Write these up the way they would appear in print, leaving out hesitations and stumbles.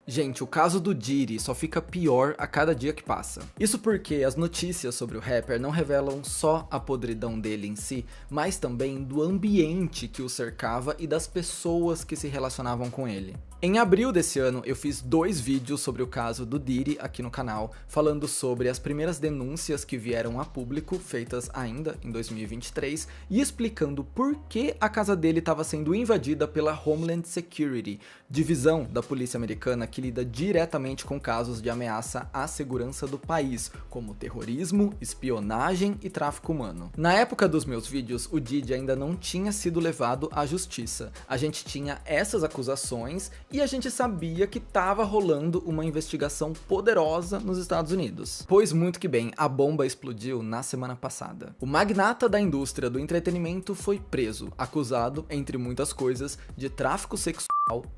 Gente, o caso do Diddy só fica pior a cada dia que passa. Isso porque as notícias sobre o rapper não revelam só a podridão dele em si, mas também do ambiente que o cercava e das pessoas que se relacionavam com ele. Em abril desse ano, eu fiz 2 vídeos sobre o caso do Diddy aqui no canal, falando sobre as primeiras denúncias que vieram a público, feitas ainda em 2023, e explicando por que a casa dele estava sendo invadida pela Homeland Security, divisão da polícia americana que lida diretamente com casos de ameaça à segurança do país, como terrorismo, espionagem e tráfico humano. Na época dos meus vídeos, o Diddy ainda não tinha sido levado à justiça. A gente tinha essas acusações e a gente sabia que estava rolando uma investigação poderosa nos Estados Unidos. Pois muito que bem, a bomba explodiu na semana passada. O magnata da indústria do entretenimento foi preso, acusado, entre muitas coisas, de tráfico sexual,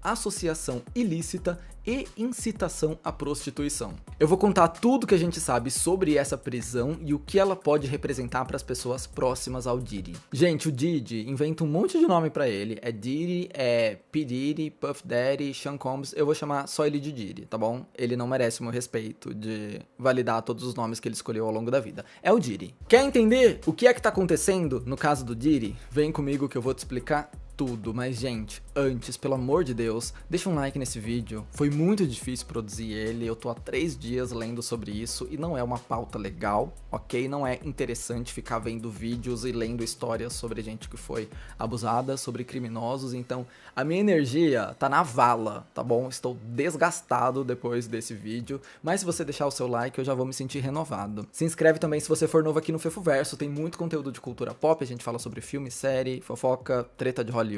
associação ilícita e incitação à prostituição. Eu vou contar tudo que a gente sabe sobre essa prisão e o que ela pode representar para as pessoas próximas ao Diddy. Gente, o Diddy inventa um monte de nome para ele. É Diddy, é P. Diddy, Puff Daddy, Sean Combs. Eu vou chamar só ele de Diddy, tá bom? Ele não merece o meu respeito de validar todos os nomes que ele escolheu ao longo da vida. É o Diddy. Quer entender o que é que tá acontecendo no caso do Diddy? Vem comigo que eu vou te explicar tudo, mas gente, antes, pelo amor de Deus, deixa um like nesse vídeo. Foi muito difícil produzir ele, eu tô há 3 dias lendo sobre isso e não é uma pauta legal, ok? Não é interessante ficar vendo vídeos e lendo histórias sobre gente que foi abusada, sobre criminosos, então a minha energia tá na vala, tá bom? Estou desgastado depois desse vídeo, mas se você deixar o seu like eu já vou me sentir renovado. Se inscreve também se você for novo aqui no Fefoverso, tem muito conteúdo de cultura pop, a gente fala sobre filme, série, fofoca, treta de Hollywood,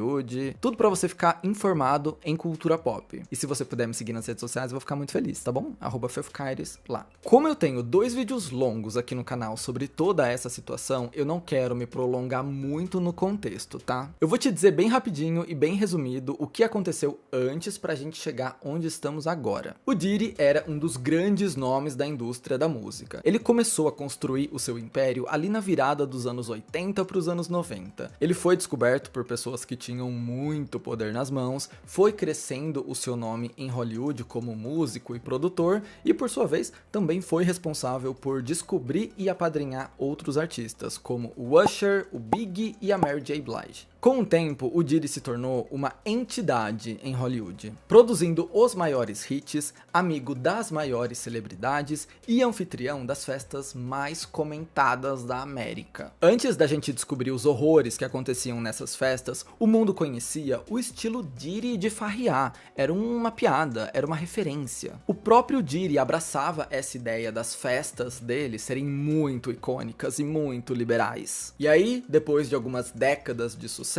tudo pra você ficar informado em cultura pop. E se você puder me seguir nas redes sociais, eu vou ficar muito feliz, tá bom? @fefocaires lá. Como eu tenho 2 vídeos longos aqui no canal sobre toda essa situação, eu não quero me prolongar muito no contexto, tá? Eu vou te dizer bem rapidinho e bem resumido o que aconteceu antes pra gente chegar onde estamos agora. O Diddy era um dos grandes nomes da indústria da música. Ele começou a construir o seu império ali na virada dos anos 80 pros anos 90. Ele foi descoberto por pessoas que tinham muito poder nas mãos, foi crescendo o seu nome em Hollywood como músico e produtor e, por sua vez, também foi responsável por descobrir e apadrinhar outros artistas, como o Usher, o Biggie e a Mary J. Blige. Com o tempo, o Diddy se tornou uma entidade em Hollywood, produzindo os maiores hits, amigo das maiores celebridades e anfitrião das festas mais comentadas da América. Antes da gente descobrir os horrores que aconteciam nessas festas, o mundo conhecia o estilo Diddy de farrear, era uma piada, era uma referência. O próprio Diddy abraçava essa ideia das festas dele serem muito icônicas e muito liberais. E aí, depois de algumas décadas de sucesso,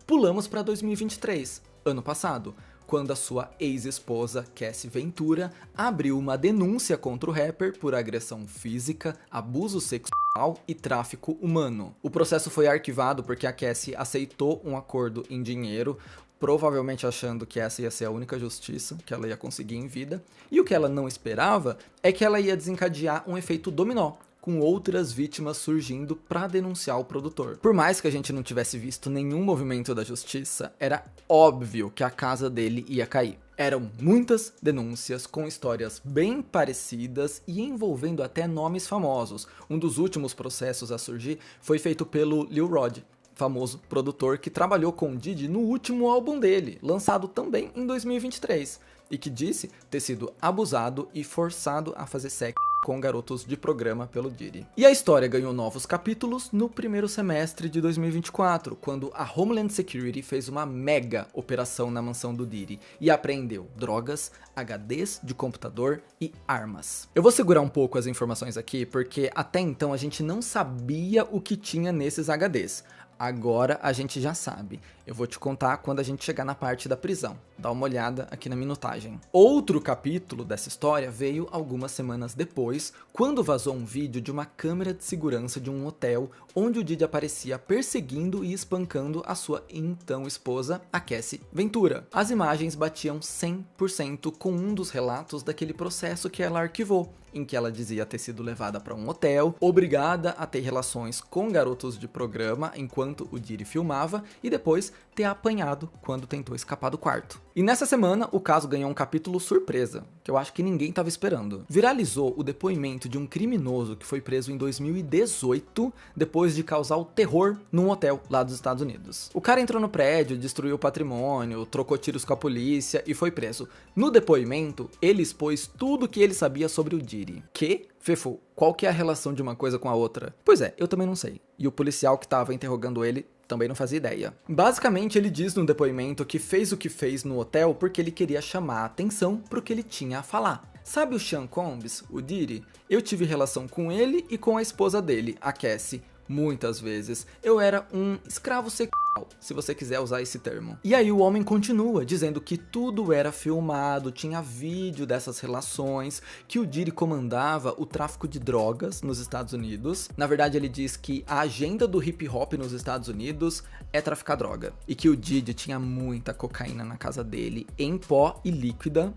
pulamos para 2023, ano passado, quando a sua ex-esposa, Cassie Ventura, abriu uma denúncia contra o rapper por agressão física, abuso sexual e tráfico humano. O processo foi arquivado porque a Cassie aceitou um acordo em dinheiro, provavelmente achando que essa ia ser a única justiça que ela ia conseguir em vida, e o que ela não esperava é que ela ia desencadear um efeito dominó, com outras vítimas surgindo para denunciar o produtor. Por mais que a gente não tivesse visto nenhum movimento da justiça, era óbvio que a casa dele ia cair. Eram muitas denúncias com histórias bem parecidas e envolvendo até nomes famosos. Um dos últimos processos a surgir foi feito pelo Lil Rod, famoso produtor que trabalhou com o Diddy no último álbum dele, lançado também em 2023, e que disse ter sido abusado e forçado a fazer sexo com garotos de programa pelo Diddy. E a história ganhou novos capítulos no primeiro semestre de 2024, quando a Homeland Security fez uma mega operação na mansão do Diddy e apreendeu drogas, HDs de computador e armas. Eu vou segurar um pouco as informações aqui, porque até então a gente não sabia o que tinha nesses HDs. Agora a gente já sabe. Eu vou te contar quando a gente chegar na parte da prisão. Dá uma olhada aqui na minutagem. Outro capítulo dessa história veio algumas semanas depois, quando vazou um vídeo de uma câmera de segurança de um hotel, onde o Diddy aparecia perseguindo e espancando a sua então esposa, a Cassie Ventura. As imagens batiam 100% com um dos relatos daquele processo que ela arquivou, em que ela dizia ter sido levada para um hotel, obrigada a ter relações com garotos de programa enquanto o Diddy filmava e depois ter apanhado quando tentou escapar do quarto. E nessa semana, o caso ganhou um capítulo surpresa, que eu acho que ninguém estava esperando. Viralizou o depoimento de um criminoso que foi preso em 2018, depois de causar o terror num hotel lá dos Estados Unidos. O cara entrou no prédio, destruiu o patrimônio, trocou tiros com a polícia e foi preso. No depoimento, ele expôs tudo que ele sabia sobre o Diddy. Que? Fefo, qual que é a relação de uma coisa com a outra? Pois é, eu também não sei. E o policial que estava interrogando ele também não fazia ideia. Basicamente, ele diz no depoimento que fez o que fez no hotel porque ele queria chamar a atenção pro que ele tinha a falar. Sabe o Sean Combs, o Diddy? Eu tive relação com ele e com a esposa dele, a Cassie, muitas vezes. Eu era um escravo sexual, se você quiser usar esse termo. E aí o homem continua dizendo que tudo era filmado, tinha vídeo dessas relações, que o Diddy comandava o tráfico de drogas nos Estados Unidos. Na verdade, ele diz que a agenda do hip hop nos Estados Unidos é traficar droga. E que o Diddy tinha muita cocaína na casa dele, em pó e líquida,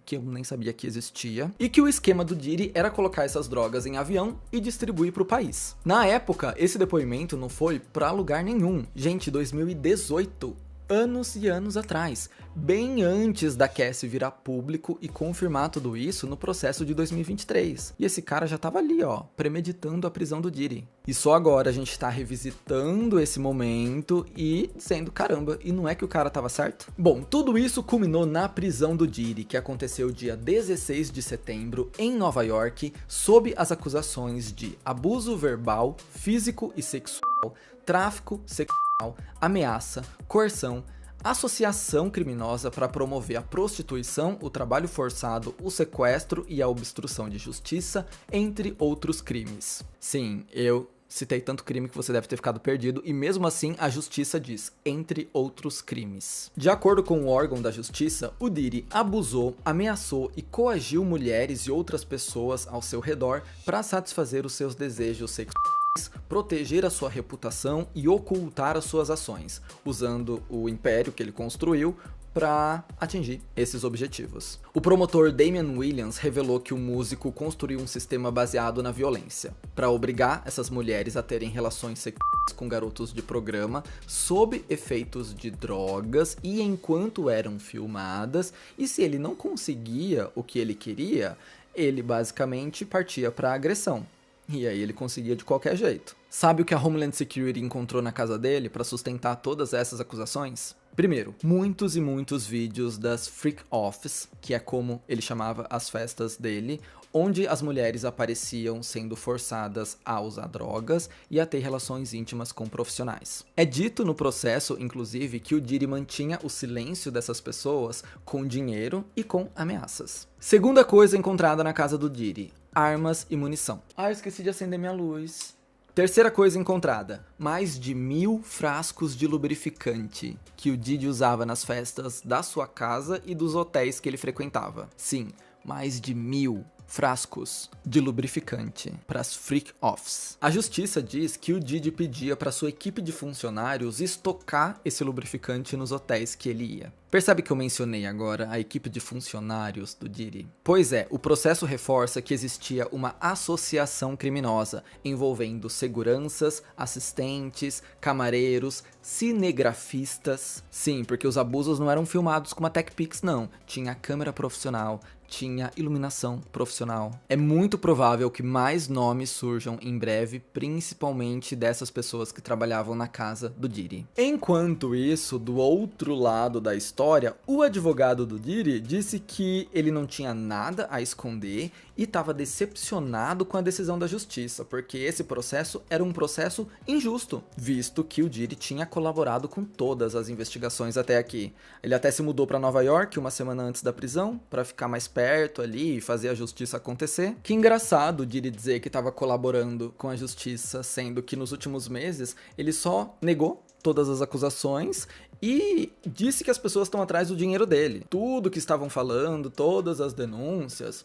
que eu nem sabia que existia, e que o esquema do Diddy era colocar essas drogas em avião e distribuir para o país. Na época, esse depoimento não foi para lugar nenhum. Gente, 2018, anos e anos atrás, bem antes da Cassie virar público e confirmar tudo isso no processo de 2023. E esse cara já tava ali, ó, premeditando a prisão do Diddy. E só agora a gente tá revisitando esse momento e dizendo, caramba, e não é que o cara tava certo? Bom, tudo isso culminou na prisão do Diddy, que aconteceu dia 16 de setembro em Nova York, sob as acusações de abuso verbal, físico e sexual, tráfico sexual, ameaça, coerção, associação criminosa para promover a prostituição, o trabalho forçado, o sequestro e a obstrução de justiça, entre outros crimes. Sim, eu citei tanto crime que você deve ter ficado perdido, e mesmo assim a justiça diz, entre outros crimes. De acordo com o órgão da justiça, o Diddy abusou, ameaçou e coagiu mulheres e outras pessoas ao seu redor para satisfazer os seus desejos sexuais, proteger a sua reputação e ocultar as suas ações, usando o império que ele construiu para atingir esses objetivos. O promotor Damian Williams revelou que o músico construiu um sistema baseado na violência, para obrigar essas mulheres a terem relações sexuais com garotos de programa sob efeitos de drogas e enquanto eram filmadas, e se ele não conseguia o que ele queria, ele basicamente partia para agressão. E aí ele conseguia de qualquer jeito. Sabe o que a Homeland Security encontrou na casa dele para sustentar todas essas acusações? Primeiro, muitos e muitos vídeos das freak offs, que é como ele chamava as festas dele, onde as mulheres apareciam sendo forçadas a usar drogas e a ter relações íntimas com profissionais. É dito no processo, inclusive, que o Diddy mantinha o silêncio dessas pessoas com dinheiro e com ameaças. Segunda coisa encontrada na casa do Diddy: armas e munição. Ah, eu esqueci de acender minha luz. Terceira coisa encontrada: mais de 1000 frascos de lubrificante que o Diddy usava nas festas da sua casa e dos hotéis que ele frequentava. Sim, mais de 1000 frascos de lubrificante para as freak offs. A justiça diz que o Diddy pedia para sua equipe de funcionários estocar esse lubrificante nos hotéis que ele ia. Percebe que eu mencionei agora a equipe de funcionários do Diddy? Pois é, o processo reforça que existia uma associação criminosa envolvendo seguranças, assistentes, camareiros, cinegrafistas. Sim, porque os abusos não eram filmados com uma TechPix, não. Tinha câmera profissional, tinha iluminação profissional. É muito provável que mais nomes surjam em breve, principalmente dessas pessoas que trabalhavam na casa do Diddy. Enquanto isso, do outro lado da história, o advogado do Diddy disse que ele não tinha nada a esconder e estava decepcionado com a decisão da justiça, porque esse processo era um processo injusto, visto que o Diddy tinha colaborado com todas as investigações até aqui. Ele até se mudou para Nova York uma semana antes da prisão, para ficar mais perto ali e fazer a justiça acontecer. Que engraçado o Diddy dizer que estava colaborando com a justiça, sendo que nos últimos meses ele só negou todas as acusações e disse que as pessoas estão atrás do dinheiro dele. Tudo que estavam falando, todas as denúncias,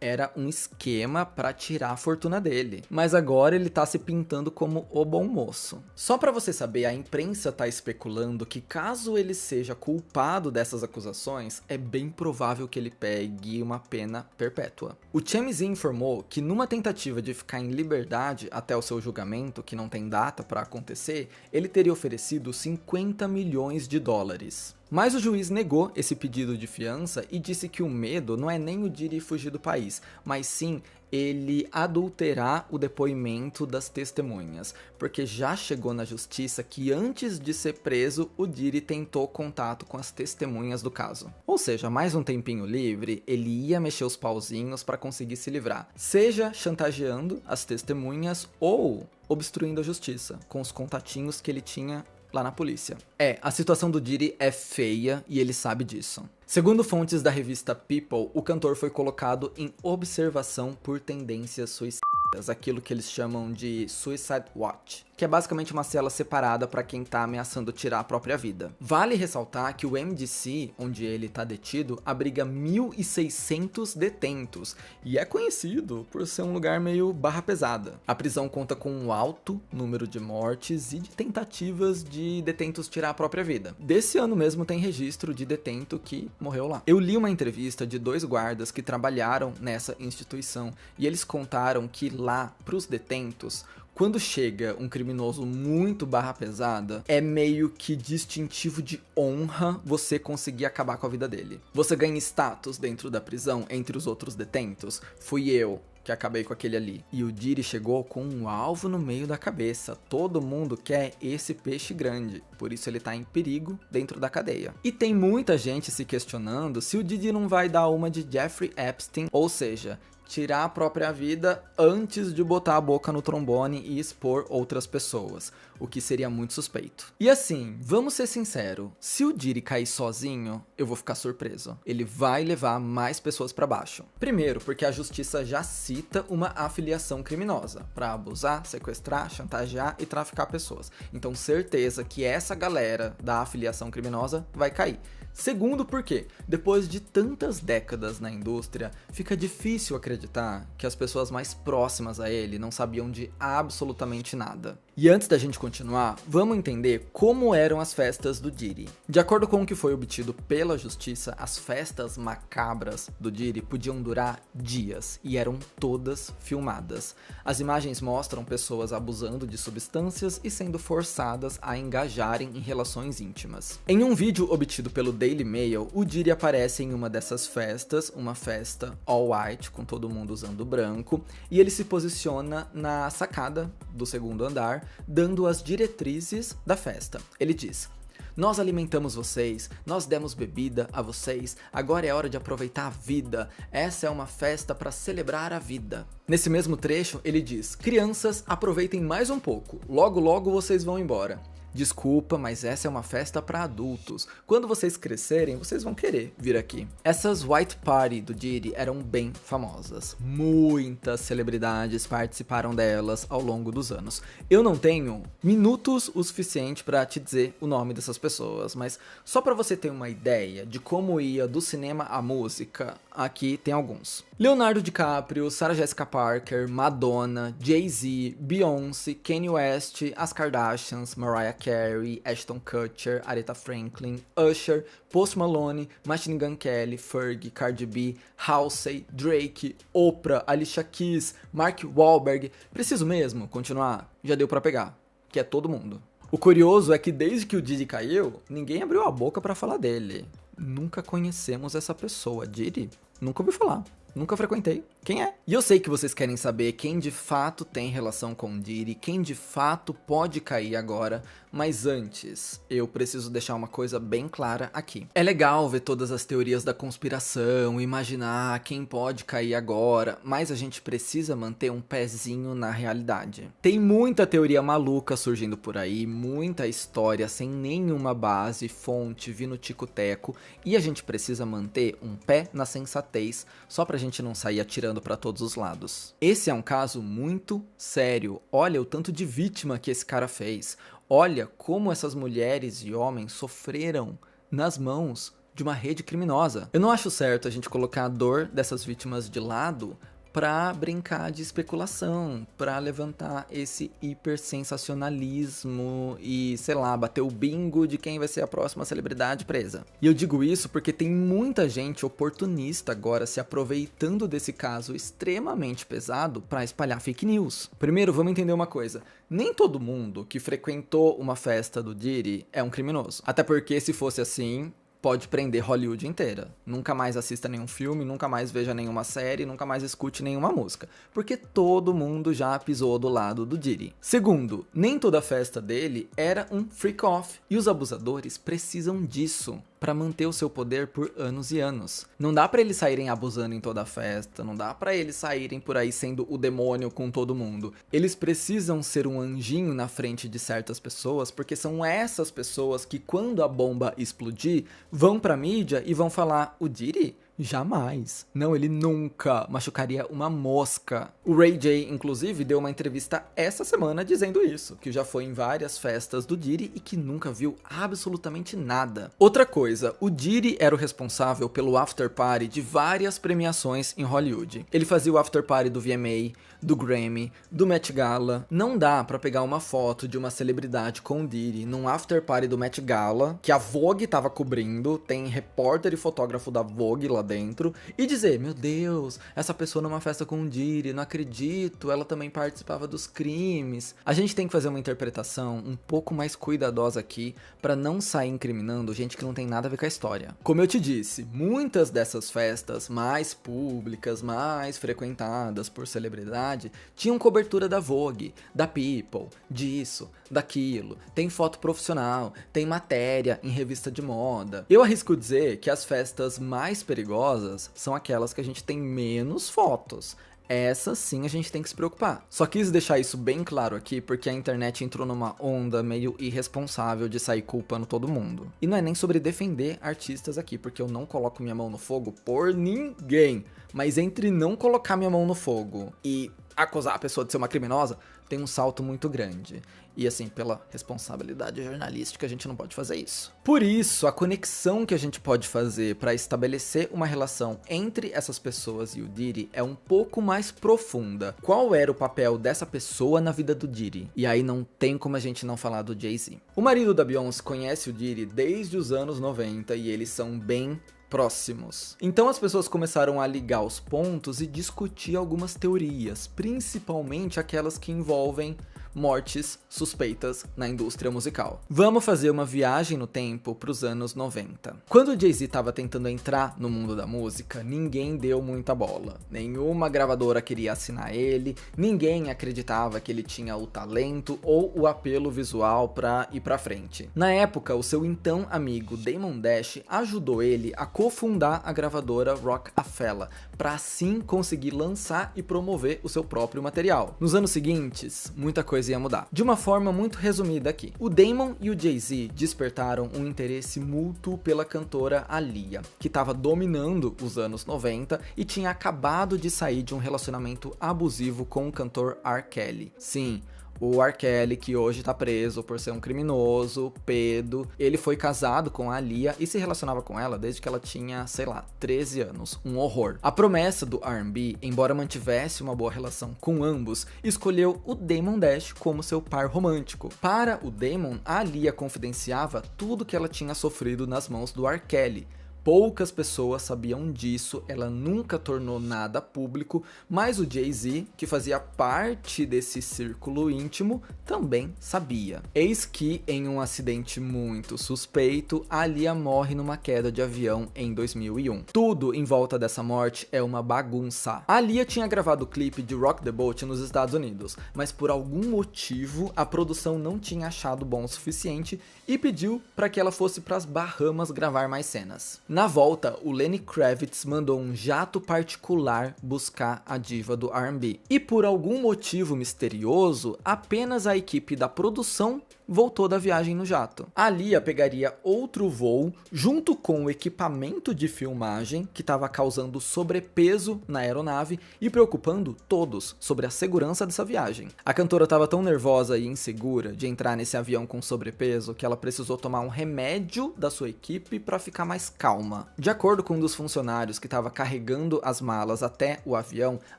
era um esquema para tirar a fortuna dele. Mas agora ele tá se pintando como o bom moço. Só para você saber, a imprensa tá especulando que caso ele seja culpado dessas acusações, é bem provável que ele pegue uma pena perpétua. O TMZ informou que numa tentativa de ficar em liberdade até o seu julgamento, que não tem data para acontecer, ele teria oferecido 50 milhões de dólares. Mas o juiz negou esse pedido de fiança e disse que o medo não é nem o Diddy fugir do país, mas sim ele adulterar o depoimento das testemunhas, porque já chegou na justiça que antes de ser preso, o Diddy tentou contato com as testemunhas do caso. Ou seja, mais um tempinho livre, ele ia mexer os pauzinhos para conseguir se livrar, seja chantageando as testemunhas ou obstruindo a justiça, com os contatinhos que ele tinha lá na polícia. A situação do Diddy é feia e ele sabe disso. Segundo fontes da revista People, o cantor foi colocado em observação por tendências suicidas, aquilo que eles chamam de Suicide Watch, que é basicamente uma cela separada para quem tá ameaçando tirar a própria vida. Vale ressaltar que o MDC, onde ele tá detido, abriga 1.600 detentos e é conhecido por ser um lugar meio barra pesada. A prisão conta com um alto número de mortes e de tentativas de detentos tirar a própria vida. Desse ano mesmo tem registro de detento que morreu lá. Eu li uma entrevista de 2 guardas que trabalharam nessa instituição e eles contaram que lá, pros detentos, quando chega um criminoso muito barra pesada, é meio que distintivo de honra você conseguir acabar com a vida dele. Você ganha status dentro da prisão entre os outros detentos. Fui eu que acabei com aquele ali. E o Diddy chegou com um alvo no meio da cabeça. Todo mundo quer esse peixe grande. Por isso ele tá em perigo dentro da cadeia. E tem muita gente se questionando se o Diddy não vai dar uma de Jeffrey Epstein, ou seja, tirar a própria vida antes de botar a boca no trombone e expor outras pessoas, o que seria muito suspeito. E assim, vamos ser sinceros, se o Diddy cair sozinho, eu vou ficar surpreso. Ele vai levar mais pessoas pra baixo. Primeiro, porque a justiça já cita uma afiliação criminosa, pra abusar, sequestrar, chantagear e traficar pessoas. Então, certeza que essa galera da afiliação criminosa vai cair. Segundo, porque depois de tantas décadas na indústria, fica difícil acreditar que as pessoas mais próximas a ele não sabiam de absolutamente nada. E antes da gente continuar, vamos entender como eram as festas do Diddy. De acordo com o que foi obtido pela justiça, as festas macabras do Diddy podiam durar dias e eram todas filmadas. As imagens mostram pessoas abusando de substâncias e sendo forçadas a engajarem em relações íntimas. Em um vídeo obtido pelo Daily Mail, o Diddy aparece em uma dessas festas, uma festa all white, com todo mundo usando branco, e ele se posiciona na sacada do segundo andar, dando as diretrizes da festa. Ele diz: "Nós alimentamos vocês, nós demos bebida a vocês, agora é hora de aproveitar a vida. Essa é uma festa para celebrar a vida." Nesse mesmo trecho, ele diz: "Crianças, aproveitem mais um pouco, logo logo vocês vão embora. Desculpa, mas essa é uma festa para adultos. Quando vocês crescerem, vocês vão querer vir aqui." Essas White Party do Diddy eram bem famosas. Muitas celebridades participaram delas ao longo dos anos. Eu não tenho minutos o suficiente para te dizer o nome dessas pessoas, mas só para você ter uma ideia de como ia do cinema à música, aqui tem alguns. Leonardo DiCaprio, Sarah Jessica Parker, Madonna, Jay-Z, Beyoncé, Kanye West, as Kardashians, Mariah Carey, Ashton Kutcher, Aretha Franklin, Usher, Post Malone, Machine Gun Kelly, Fergie, Cardi B, Halsey, Drake, Oprah, Alicia Keys, Mark Wahlberg. Preciso mesmo continuar? Já deu pra pegar, que é todo mundo. O curioso é que desde que o Diddy caiu, ninguém abriu a boca pra falar dele. Nunca conhecemos essa pessoa. Diddy? Nunca ouvi falar. Nunca frequentei. Quem é? E eu sei que vocês querem saber quem de fato tem relação com Diddy, quem de fato pode cair agora, mas antes, eu preciso deixar uma coisa bem clara aqui. É legal ver todas as teorias da conspiração, imaginar quem pode cair agora, mas a gente precisa manter um pezinho na realidade. Tem muita teoria maluca surgindo por aí, muita história sem nenhuma base, fonte, vindo tico-teco, e a gente precisa manter um pé na sensatez, só pra gente não sair atirando pra todos os lados. Esse é um caso muito sério. Olha o tanto de vítima que esse cara fez. Olha como essas mulheres e homens sofreram nas mãos de uma rede criminosa. Eu não acho certo a gente colocar a dor dessas vítimas de lado pra brincar de especulação, pra levantar esse hipersensacionalismo e, sei lá, bater o bingo de quem vai ser a próxima celebridade presa. E eu digo isso porque tem muita gente oportunista agora se aproveitando desse caso extremamente pesado pra espalhar fake news. Primeiro, vamos entender uma coisa. Nem todo mundo que frequentou uma festa do Diddy é um criminoso. Até porque, se fosse assim, pode prender Hollywood inteira. Nunca mais assista nenhum filme, nunca mais veja nenhuma série, nunca mais escute nenhuma música. Porque todo mundo já pisou do lado do Diddy. Segundo, nem toda festa dele era um freak-off. E os abusadores precisam disso para manter o seu poder por anos e anos. Não dá para eles saírem abusando em toda a festa, não dá para eles saírem por aí sendo o demônio com todo mundo. Eles precisam ser um anjinho na frente de certas pessoas, porque são essas pessoas que, quando a bomba explodir, vão pra mídia e vão falar: o Diddy? Jamais. Não, ele nunca machucaria uma mosca. O Ray J, inclusive, deu uma entrevista essa semana dizendo isso, que já foi em várias festas do Diddy e que nunca viu absolutamente nada. Outra coisa, o Diddy era o responsável pelo after party de várias premiações em Hollywood. Ele fazia o after party do VMA, do Grammy, do Met Gala. Não dá pra pegar uma foto de uma celebridade com o Diddy num after party do Met Gala, que a Vogue tava cobrindo, tem repórter e fotógrafo da Vogue lá dentro, e dizer: meu Deus, essa pessoa numa festa com o Diddy, não acredito, ela também participava dos crimes. A gente tem que fazer uma interpretação um pouco mais cuidadosa aqui, pra não sair incriminando gente que não tem nada a ver com a história. Como eu te disse, muitas dessas festas mais públicas, mais frequentadas por celebridade, tinham cobertura da Vogue, da People, disso, daquilo, tem foto profissional, tem matéria em revista de moda. Eu arrisco dizer que as festas mais perigosas são aquelas que a gente tem menos fotos. Essas sim a gente tem que se preocupar. Só quis deixar isso bem claro aqui porque a internet entrou numa onda meio irresponsável de sair culpando todo mundo. E não é nem sobre defender artistas aqui, porque eu não coloco minha mão no fogo por ninguém. Mas entre não colocar minha mão no fogo e acusar a pessoa de ser uma criminosa, tem um salto muito grande. E assim, pela responsabilidade jornalística, a gente não pode fazer isso. Por isso, a conexão que a gente pode fazer para estabelecer uma relação entre essas pessoas e o Diddy é um pouco mais profunda. Qual era o papel dessa pessoa na vida do Diddy? E aí não tem como a gente não falar do Jay-Z. O marido da Beyoncé conhece o Diddy desde os anos 90 e eles são bem próximos. Então as pessoas começaram a ligar os pontos e discutir algumas teorias, principalmente aquelas que envolvem mortes suspeitas na indústria musical. Vamos fazer uma viagem no tempo para os anos 90. Quando o Jay-Z estava tentando entrar no mundo da música, ninguém deu muita bola. Nenhuma gravadora queria assinar ele, ninguém acreditava que ele tinha o talento ou o apelo visual para ir para frente. Na época, o seu então amigo Damon Dash ajudou ele a cofundar a gravadora Roc-A-Fella, para assim conseguir lançar e promover o seu próprio material. Nos anos seguintes, muita coisa ia mudar. De uma forma muito resumida aqui, o Damon e o Jay-Z despertaram um interesse mútuo pela cantora Aaliyah, que estava dominando os anos 90 e tinha acabado de sair de um relacionamento abusivo com o cantor R. Kelly. Sim, o R. Kelly, que hoje tá preso por ser um criminoso, pedo, ele foi casado com a Aaliyah e se relacionava com ela desde que ela tinha, sei lá, 13 anos. Um horror. A promessa do R&B, embora mantivesse uma boa relação com ambos, escolheu o Damon Dash como seu par romântico. Para o Damon, a Aaliyah confidenciava tudo que ela tinha sofrido nas mãos do R. Kelly. Poucas pessoas sabiam disso, ela nunca tornou nada público, mas o Jay-Z, que fazia parte desse círculo íntimo, também sabia. Eis que, em um acidente muito suspeito, a Aaliyah morre numa queda de avião em 2001. Tudo em volta dessa morte é uma bagunça. A Aaliyah tinha gravado o clipe de Rock the Boat nos Estados Unidos, mas por algum motivo a produção não tinha achado bom o suficiente e pediu para que ela fosse para as Bahamas gravar mais cenas. Na volta, o Lenny Kravitz mandou um jato particular buscar a diva do R&B. E por algum motivo misterioso, apenas a equipe da produção voltou da viagem no jato. A Lia pegaria outro voo junto com o equipamento de filmagem que estava causando sobrepeso na aeronave e preocupando todos sobre a segurança dessa viagem. A cantora estava tão nervosa e insegura de entrar nesse avião com sobrepeso que ela precisou tomar um remédio da sua equipe para ficar mais calma. De acordo com um dos funcionários que estava carregando as malas até o avião,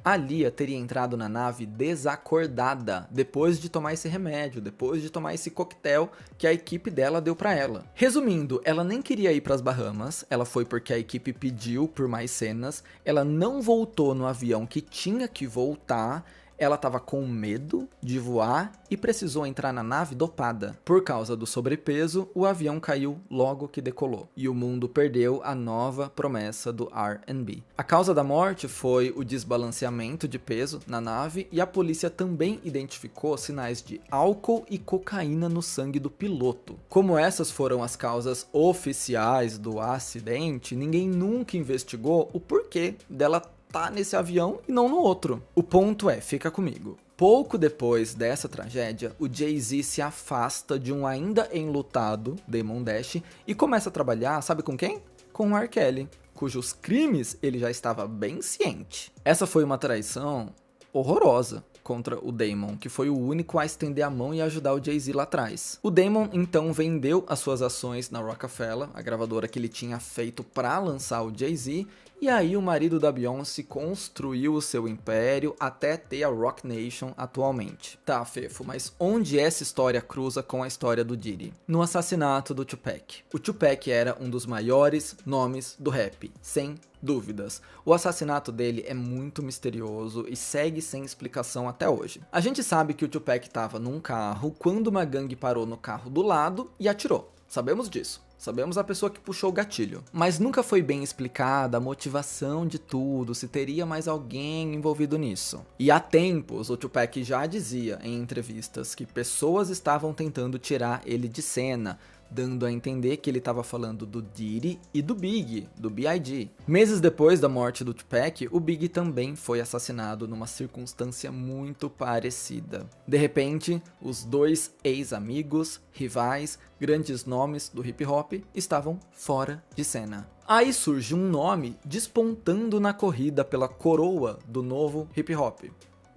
a Lia teria entrado na nave desacordada depois de tomar esse remédio, depois de tomar esse coquetel que a equipe dela deu para ela. Resumindo, ela nem queria ir para as Bahamas, ela foi porque a equipe pediu por mais cenas, ela não voltou no avião que tinha que voltar, ela estava com medo de voar e precisou entrar na nave dopada. Por causa do sobrepeso, o avião caiu logo que decolou. E o mundo perdeu a nova promessa do R&B. A causa da morte foi o desbalanceamento de peso na nave e a polícia também identificou sinais de álcool e cocaína no sangue do piloto. Como essas foram as causas oficiais do acidente, ninguém nunca investigou o porquê dela tá nesse avião e não no outro. O ponto é, fica comigo. Pouco depois dessa tragédia, o Jay-Z se afasta de um ainda enlutado Damon Dash e começa a trabalhar, sabe com quem? Com o R. Kelly, cujos crimes ele já estava bem ciente. Essa foi uma traição horrorosa contra o Damon, que foi o único a estender a mão e ajudar o Jay-Z lá atrás. O Damon então vendeu as suas ações na Roc-A-Fella, a gravadora que ele tinha feito para lançar o Jay-Z, e aí o marido da Beyoncé construiu o seu império até ter a Roc Nation atualmente. Tá, Fefo, mas onde essa história cruza com a história do Diddy? No assassinato do Tupac. O Tupac era um dos maiores nomes do rap, sem dúvidas. O assassinato dele é muito misterioso e segue sem explicação até hoje. A gente sabe que o Tupac estava num carro quando uma gangue parou no carro do lado e atirou. Sabemos disso. Sabemos a pessoa que puxou o gatilho. Mas nunca foi bem explicada a motivação de tudo, se teria mais alguém envolvido nisso. E há tempos, o Tupac já dizia em entrevistas que pessoas estavam tentando tirar ele de cena, dando a entender que ele estava falando do Diddy e do Big, do B.I.G. Meses depois da morte do Tupac, o Big também foi assassinado numa circunstância muito parecida. De repente, os dois ex-amigos, rivais, grandes nomes do hip hop estavam fora de cena. Aí surge um nome despontando na corrida pela coroa do novo hip hop.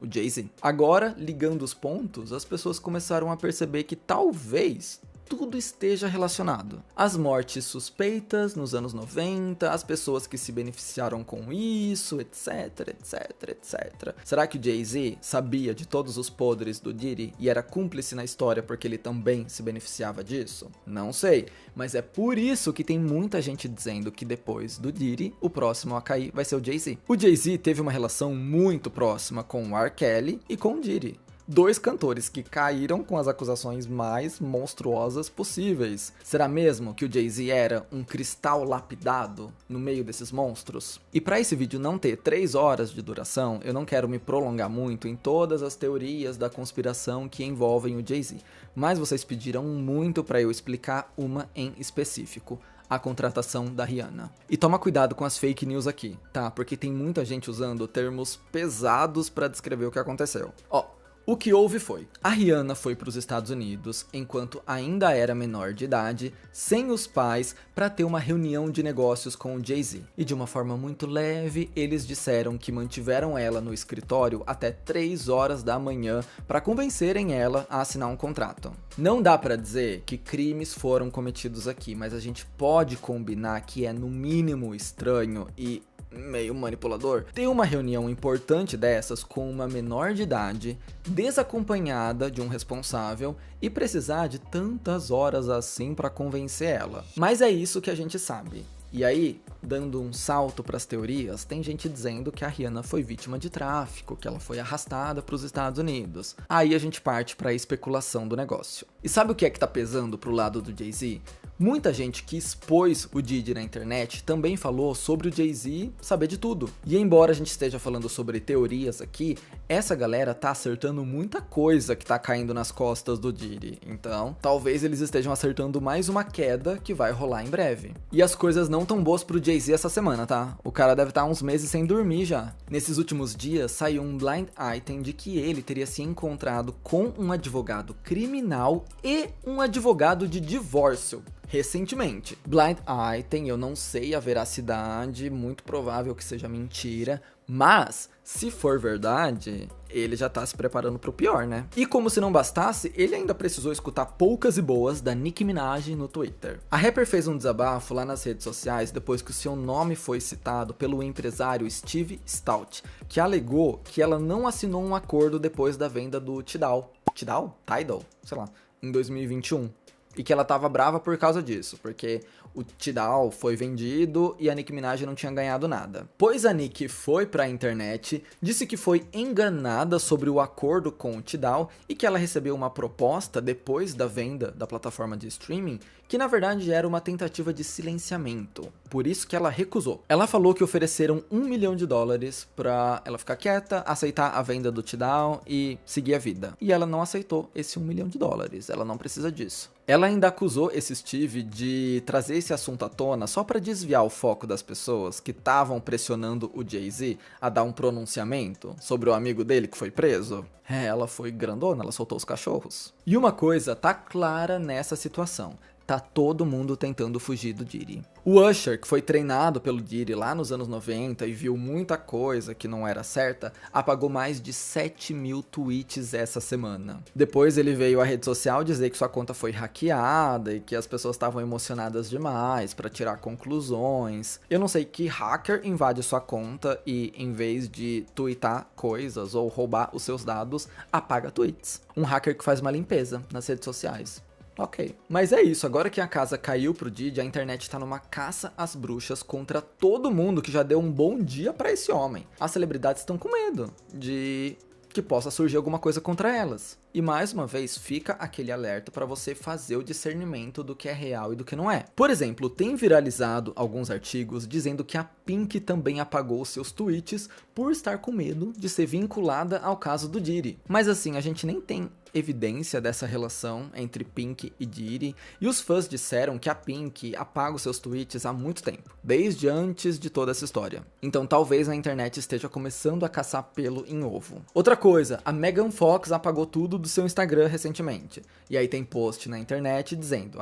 O Jay-Z. Agora, ligando os pontos, as pessoas começaram a perceber que talvez tudo esteja relacionado. As mortes suspeitas nos anos 90, as pessoas que se beneficiaram com isso, etc, etc, etc. Será que o Jay-Z sabia de todos os podres do Diddy e era cúmplice na história porque ele também se beneficiava disso? Não sei, mas é por isso que tem muita gente dizendo que depois do Diddy, o próximo a cair vai ser o Jay-Z. O Jay-Z teve uma relação muito próxima com o R. Kelly e com o Diddy. Dois cantores que caíram com as acusações mais monstruosas possíveis. Será mesmo que o Jay-Z era um cristal lapidado no meio desses monstros? E para esse vídeo não ter 3 horas de duração, eu não quero me prolongar muito em todas as teorias da conspiração que envolvem o Jay-Z, mas vocês pediram muito para eu explicar uma em específico. A contratação da Rihanna. E toma cuidado com as fake news aqui, tá? Porque tem muita gente usando termos pesados para descrever o que aconteceu. O que houve foi, a Rihanna foi para os Estados Unidos enquanto ainda era menor de idade, sem os pais, para ter uma reunião de negócios com o Jay-Z. E de uma forma muito leve, eles disseram que mantiveram ela no escritório até 3 horas da manhã para convencerem ela a assinar um contrato. Não dá para dizer que crimes foram cometidos aqui, mas a gente pode combinar que é no mínimo estranho e meio manipulador, ter uma reunião importante dessas com uma menor de idade, desacompanhada de um responsável e precisar de tantas horas assim para convencer ela. Mas é isso que a gente sabe. E aí, dando um salto para as teorias, tem gente dizendo que a Rihanna foi vítima de tráfico, que ela foi arrastada para os Estados Unidos. Aí a gente parte para a especulação do negócio. E sabe o que é que tá pesando pro lado do Jay-Z? Muita gente que expôs o Diddy na internet também falou sobre o Jay-Z saber de tudo. E embora a gente esteja falando sobre teorias aqui, essa galera tá acertando muita coisa que tá caindo nas costas do Diddy. Então, talvez eles estejam acertando mais uma queda que vai rolar em breve. E as coisas não tão boas pro Jay-Z essa semana, tá? O cara deve estar uns meses sem dormir já. Nesses últimos dias, saiu um blind item de que ele teria se encontrado com um advogado criminal e um advogado de divórcio recentemente. Blind item, eu não sei a veracidade, muito provável que seja mentira, mas se for verdade, ele já tá se preparando pro pior, né? E como se não bastasse, ele ainda precisou escutar poucas e boas da Nicki Minaj no Twitter. A rapper fez um desabafo lá nas redes sociais depois que o seu nome foi citado pelo empresário Steve Stout, que alegou que ela não assinou um acordo depois da venda do Tidal, sei lá, em 2021. E que ela tava brava por causa disso, porque o Tidal foi vendido e a Nicki Minaj não tinha ganhado nada. Pois a Nicki foi pra internet, disse que foi enganada sobre o acordo com o Tidal e que ela recebeu uma proposta depois da venda da plataforma de streaming, que na verdade era uma tentativa de silenciamento. Por isso que ela recusou. Ela falou que ofereceram $1 milhão pra ela ficar quieta, aceitar a venda do Tidal e seguir a vida. E ela não aceitou esse $1 milhão, ela não precisa disso. Ela ainda acusou esse Steve de trazer esse assunto à tona só para desviar o foco das pessoas que estavam pressionando o Jay-Z a dar um pronunciamento sobre o amigo dele que foi preso. Ela foi grandona, ela soltou os cachorros. E uma coisa tá clara nessa situação. Tá todo mundo tentando fugir do Diddy. O Usher, que foi treinado pelo Diddy lá nos anos 90 e viu muita coisa que não era certa, apagou mais de 7.000 tweets essa semana. Depois ele veio à rede social dizer que sua conta foi hackeada e que as pessoas estavam emocionadas demais para tirar conclusões. Eu não sei que hacker invade sua conta e, em vez de tweetar coisas ou roubar os seus dados, apaga tweets. Um hacker que faz uma limpeza nas redes sociais. Ok. Mas é isso, agora que a casa caiu pro Diddy, a internet tá numa caça às bruxas contra todo mundo que já deu um bom dia pra esse homem. As celebridades estão com medo de que possa surgir alguma coisa contra elas. E mais uma vez fica aquele alerta para você fazer o discernimento do que é real e do que não é. Por exemplo, tem viralizado alguns artigos dizendo que a Pink também apagou seus tweets por estar com medo de ser vinculada ao caso do Diddy. Mas assim, a gente nem tem evidência dessa relação entre Pink e Diddy, e os fãs disseram que a Pink apaga os seus tweets há muito tempo, desde antes de toda essa história. Então talvez a internet esteja começando a caçar pelo em ovo. Outra coisa, a Megan Fox apagou tudo do seu Instagram recentemente, e aí tem post na internet dizendo: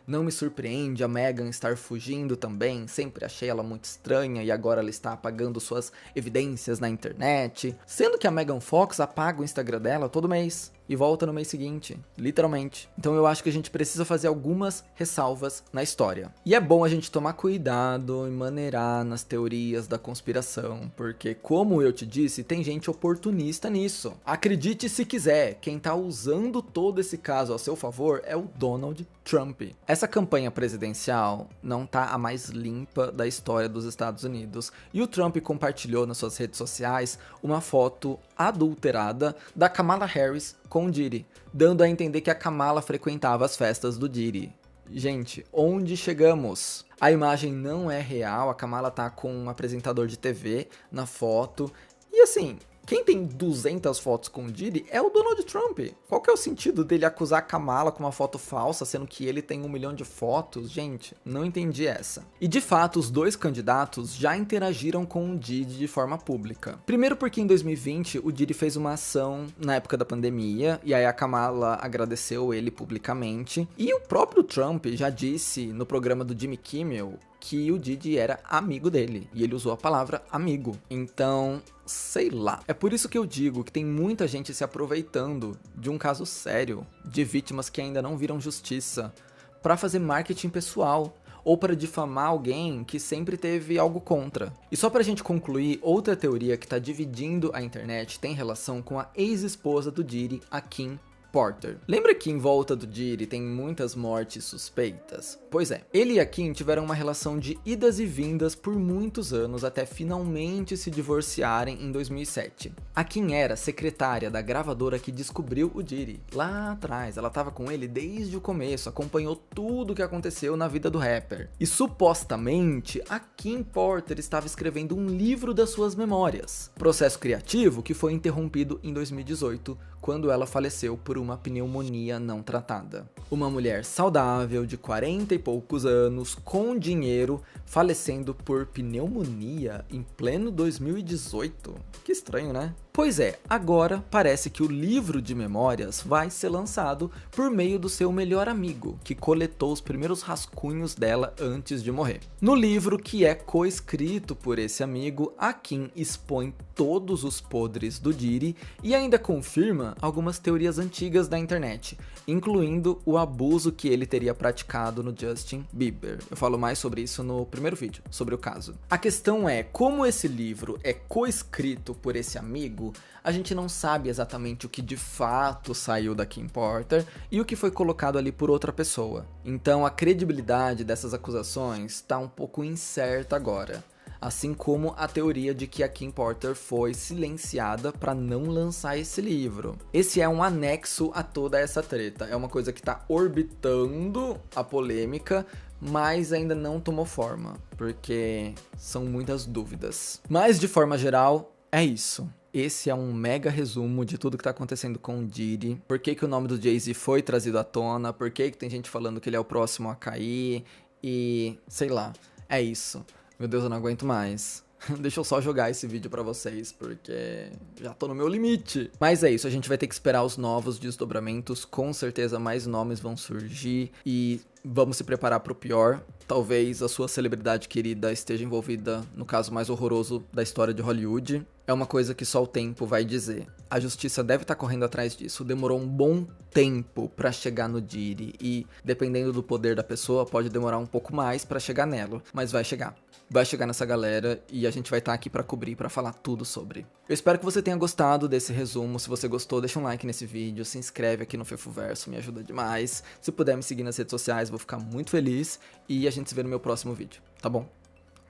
não me surpreende a Megan estar fugindo também, sempre achei ela muito estranha e agora ela está apagando suas evidências na internet, sendo que a Megan Fox apaga o Instagram dela todo mês e volta no mês seguinte, literalmente. Então eu acho que a gente precisa fazer algumas ressalvas na história. E é bom a gente tomar cuidado e maneirar nas teorias da conspiração, porque como eu te disse, tem gente oportunista nisso. Acredite se quiser, quem tá usando todo esse caso a seu favor é o Donald Trump. Essa campanha presidencial não tá a mais limpa da história dos Estados Unidos, e o Trump compartilhou nas suas redes sociais uma foto adulterada da Kamala Harris com o Diddy, dando a entender que a Kamala frequentava as festas do Diddy. Gente, onde chegamos? A imagem não é real, a Kamala tá com um apresentador de TV na foto, e assim, quem tem 200 fotos com o Diddy é o Donald Trump. Qual que é o sentido dele acusar a Kamala com uma foto falsa, sendo que ele tem 1 milhão de fotos? Gente, não entendi essa. E de fato, os dois candidatos já interagiram com o Diddy de forma pública. Primeiro porque em 2020 o Diddy fez uma ação na época da pandemia, e aí a Kamala agradeceu ele publicamente. E o próprio Trump já disse no programa do Jimmy Kimmel que o Diddy era amigo dele, e ele usou a palavra amigo. Então, sei lá. É por isso que eu digo que tem muita gente se aproveitando de um caso sério, de vítimas que ainda não viram justiça, para fazer marketing pessoal, ou para difamar alguém que sempre teve algo contra. E só pra gente concluir, outra teoria que tá dividindo a internet tem relação com a ex-esposa do Diddy, a Kim Porter. Lembra que em volta do Diddy tem muitas mortes suspeitas? Pois é, ele e a Kim tiveram uma relação de idas e vindas por muitos anos até finalmente se divorciarem em 2007. A Kim era secretária da gravadora que descobriu o Diddy. Lá atrás, ela estava com ele desde o começo, acompanhou tudo o que aconteceu na vida do rapper. E supostamente, a Kim Porter estava escrevendo um livro das suas memórias. Processo criativo que foi interrompido em 2018, quando ela faleceu por uma pneumonia não tratada. Uma mulher saudável, de 40 e poucos anos, com dinheiro, falecendo por pneumonia em pleno 2018. Que estranho, né? Pois é, agora parece que o livro de memórias vai ser lançado por meio do seu melhor amigo, que coletou os primeiros rascunhos dela antes de morrer. No livro, que é coescrito por esse amigo, a Kim expõe todos os podres do Diddy e ainda confirma algumas teorias antigas da internet, incluindo o abuso que ele teria praticado no Justin Bieber. Eu falo mais sobre isso no primeiro vídeo, sobre o caso. A questão é, como esse livro é coescrito por esse amigo, a gente não sabe exatamente o que de fato saiu da Kim Porter e o que foi colocado ali por outra pessoa. Então a credibilidade dessas acusações está um pouco incerta agora. Assim como a teoria de que a Kim Porter foi silenciada para não lançar esse livro. Esse é um anexo a toda essa treta, é uma coisa que está orbitando a polêmica, mas ainda não tomou forma, porque são muitas dúvidas. Mas de forma geral, é isso. Esse é um mega resumo de tudo que tá acontecendo com o Diddy, por que o nome do Jay-Z foi trazido à tona, por que tem gente falando que ele é o próximo a cair, e sei lá, é isso. Meu Deus, eu não aguento mais. Deixa eu só jogar esse vídeo pra vocês, porque já tô no meu limite. Mas é isso, a gente vai ter que esperar os novos desdobramentos, com certeza mais nomes vão surgir e vamos se preparar pro pior. Talvez a sua celebridade querida esteja envolvida no caso mais horroroso da história de Hollywood. É uma coisa que só o tempo vai dizer. A justiça deve estar correndo atrás disso. Demorou um bom tempo pra chegar no Diddy e, dependendo do poder da pessoa, pode demorar um pouco mais pra chegar nela, mas vai chegar. Vai chegar nessa galera e a gente vai estar aqui pra cobrir, pra falar tudo sobre. Eu espero que você tenha gostado desse resumo. Se você gostou, deixa um like nesse vídeo, se inscreve aqui no Fefoverso, me ajuda demais. Se puder me seguir nas redes sociais, vou ficar muito feliz e a gente se vê no meu próximo vídeo, tá bom?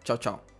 Tchau, tchau.